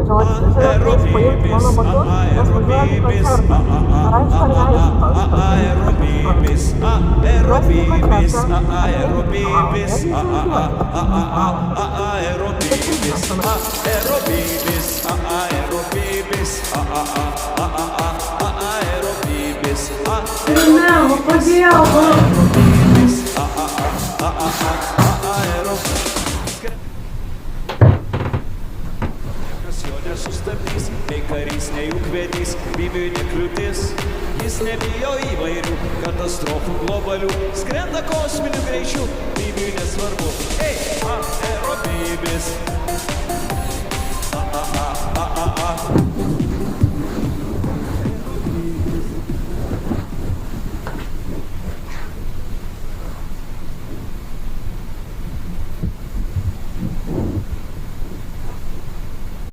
Aerobibis, aerobibis, aerobibis, aerobibis, aerobibis, aerobibis, aerobibis, aerobibis, aerobibis, Não, Gabriel, Sustabdys, nei karys, nei ūkvedys, bibiui nekliūtis. Jis nebijo įvairių katastrofų globalių, skrenda kosminiu greičiu, bibiui nesvarbu. Ei, aerobibis.